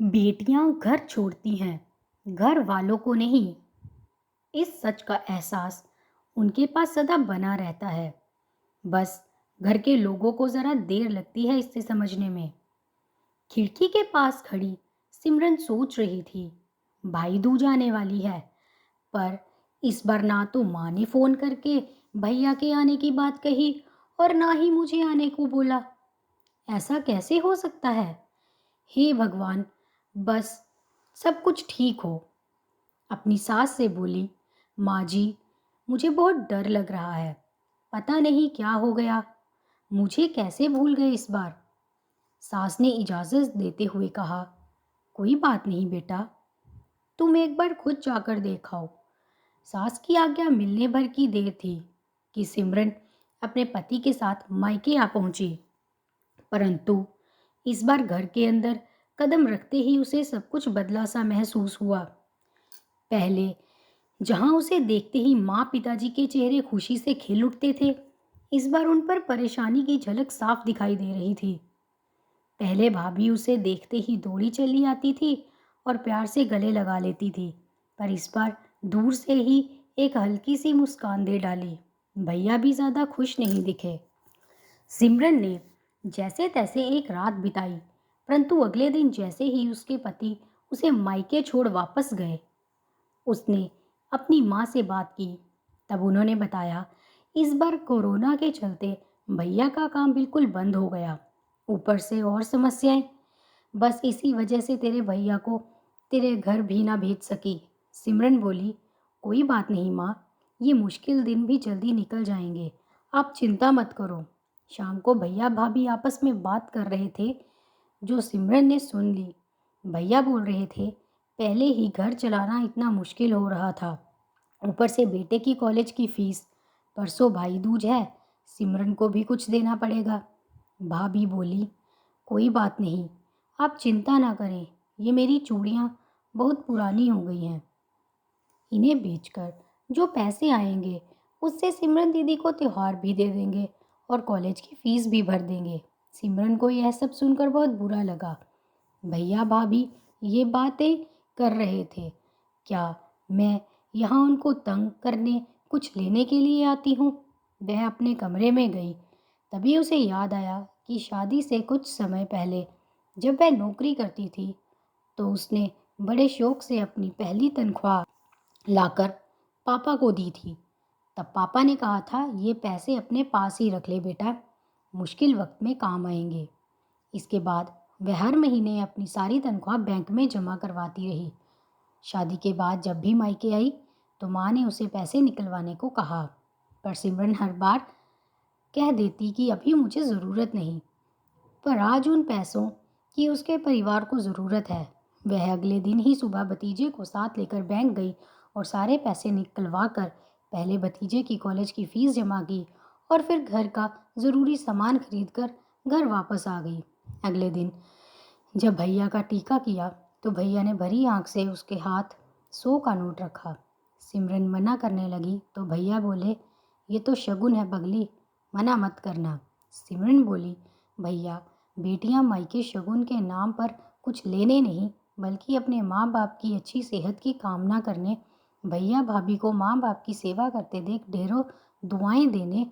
बेटियां घर छोड़ती हैं, घर वालों को नहीं। इस सच का एहसास उनके पास सदा बना रहता है। बस घर के लोगों को जरा देर लगती है इसे समझने में। खिड़की के पास खड़ी सिमरन सोच रही थी, भाई दूज आने वाली है, पर इस बार ना तो माँ ने फोन करके भैया के आने की बात कही और ना ही मुझे आने को बोला। ऐसा कैसे हो सकता है? हे भगवान, बस सब कुछ ठीक हो। अपनी सास से बोली, माँ जी, मुझे बहुत डर लग रहा है। पता नहीं क्या हो गया, मुझे कैसे भूल गए इस बार। सास ने इजाज़त देते हुए कहा, कोई बात नहीं बेटा, तुम एक बार खुद जाकर देख आओ। सास की आज्ञा मिलने भर की देर थी कि सिमरन अपने पति के साथ मायके आ पहुंची। परंतु इस बार घर के अंदर कदम रखते ही उसे सब कुछ बदला सा महसूस हुआ। पहले जहां उसे देखते ही माँ पिताजी के चेहरे खुशी से खिल उठते थे, इस बार उन पर परेशानी की झलक साफ दिखाई दे रही थी। पहले भाभी उसे देखते ही दौड़ी चली आती थी और प्यार से गले लगा लेती थी, पर इस बार दूर से ही एक हल्की सी मुस्कान दे डाली। भैया भी ज्यादा खुश नहीं दिखे। सिमरन ने जैसे तैसे एक रात बिताई, परंतु अगले दिन जैसे ही उसके पति उसे मायके छोड़ वापस गए, उसने अपनी माँ से बात की। तब उन्होंने बताया, इस बार कोरोना के चलते भैया का काम बिल्कुल बंद हो गया, ऊपर से और समस्याएं। बस इसी वजह से तेरे भैया को तेरे घर भी ना भेज सकी। सिमरन बोली, कोई बात नहीं माँ, ये मुश्किल दिन भी जल्दी निकल जाएंगे, आप चिंता मत करो। शाम को भैया भाभी आपस में बात कर रहे थे, जो सिमरन ने सुन ली। भैया बोल रहे थे, पहले ही घर चलाना इतना मुश्किल हो रहा था, ऊपर से बेटे की कॉलेज की फीस, परसों भाई दूज है, सिमरन को भी कुछ देना पड़ेगा। भाभी बोली, कोई बात नहीं, आप चिंता ना करें, ये मेरी चूड़ियाँ बहुत पुरानी हो गई हैं, इन्हें बेचकर जो पैसे आएंगे उससे सिमरन दीदी को त्योहार भी दे देंगे और कॉलेज की फीस भी भर देंगे। सिमरन को यह सब सुनकर बहुत बुरा लगा। भैया भाभी ये बातें कर रहे थे, क्या मैं यहाँ उनको तंग करने कुछ लेने के लिए आती हूँ? वह अपने कमरे में गई। तभी उसे याद आया कि शादी से कुछ समय पहले जब वह नौकरी करती थी, तो उसने बड़े शौक से अपनी पहली तनख्वाह लाकर पापा को दी थी। तब पापा ने कहा था, ये पैसे अपने पास ही रख ले बेटा, मुश्किल वक्त में काम आएंगे। इसके बाद वह हर महीने अपनी सारी तनख्वाह बैंक में जमा करवाती रही। शादी के बाद जब भी मायके आई तो माँ ने उसे पैसे निकलवाने को कहा, पर सिमरन हर बार कह देती कि अभी मुझे ज़रूरत नहीं। पर आज उन पैसों की उसके परिवार को ज़रूरत है। वह अगले दिन ही सुबह भतीजे को साथ लेकर बैंक गई और सारे पैसे निकलवा कर पहले भतीजे की कॉलेज की फीस जमा की और फिर घर का ज़रूरी सामान खरीद कर घर वापस आ गई। अगले दिन जब भैया का टीका किया तो भैया ने भरी आंख से उसके हाथ 100 का नोट रखा। सिमरन मना करने लगी तो भैया बोले, ये तो शगुन है पगली, मना मत करना। सिमरन बोली, भैया, बेटियां मायके शगुन के नाम पर कुछ लेने नहीं बल्कि अपने माँ बाप की अच्छी सेहत की कामना करने, भैया भाभी को माँ बाप की सेवा करते देख ढेरों दुआएं देने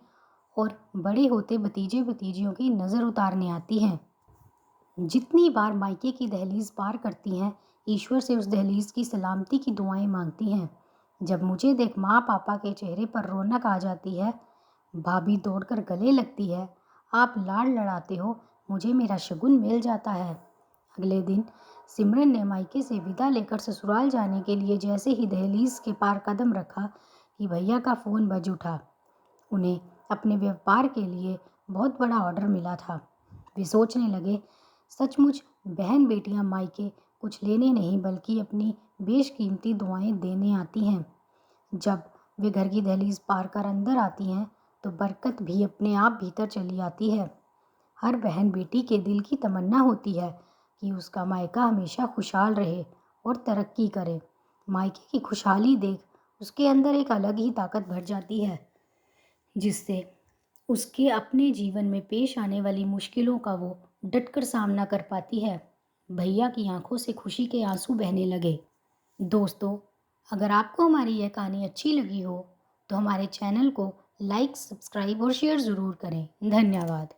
और बड़े होते भतीजे भतीजियों की नज़र उतारने आती हैं। जितनी बार मायके की दहलीज पार करती हैं, ईश्वर से उस दहलीज की सलामती की दुआएं मांगती हैं। जब मुझे देख माँ पापा के चेहरे पर रौनक आ जाती है, भाभी दौड़कर गले लगती है, आप लाड़ लड़ाते हो, मुझे मेरा शगुन मिल जाता है। अगले दिन सिमरन ने मायके से विदा लेकर ससुराल जाने के लिए जैसे ही दहलीज के पार कदम रखा कि भैया का फ़ोन बज उठा। उन्हें अपने व्यापार के लिए बहुत बड़ा ऑर्डर मिला था। वे सोचने लगे, सचमुच बहन बेटियां मायके कुछ लेने नहीं बल्कि अपनी बेशकीमती दुआएं देने आती हैं। जब वे घर की दहलीज पार कर अंदर आती हैं तो बरकत भी अपने आप भीतर चली आती है। हर बहन बेटी के दिल की तमन्ना होती है कि उसका मायका हमेशा खुशहाल रहे और तरक्की करे। मायके की खुशहाली देख उसके अंदर एक अलग ही ताकत भर जाती है, जिससे उसके अपने जीवन में पेश आने वाली मुश्किलों का वो डटकर सामना कर पाती है। भैया की आंखों से खुशी के आंसू बहने लगे। दोस्तों, अगर आपको हमारी यह कहानी अच्छी लगी हो तो हमारे चैनल को लाइक, सब्सक्राइब और शेयर ज़रूर करें। धन्यवाद।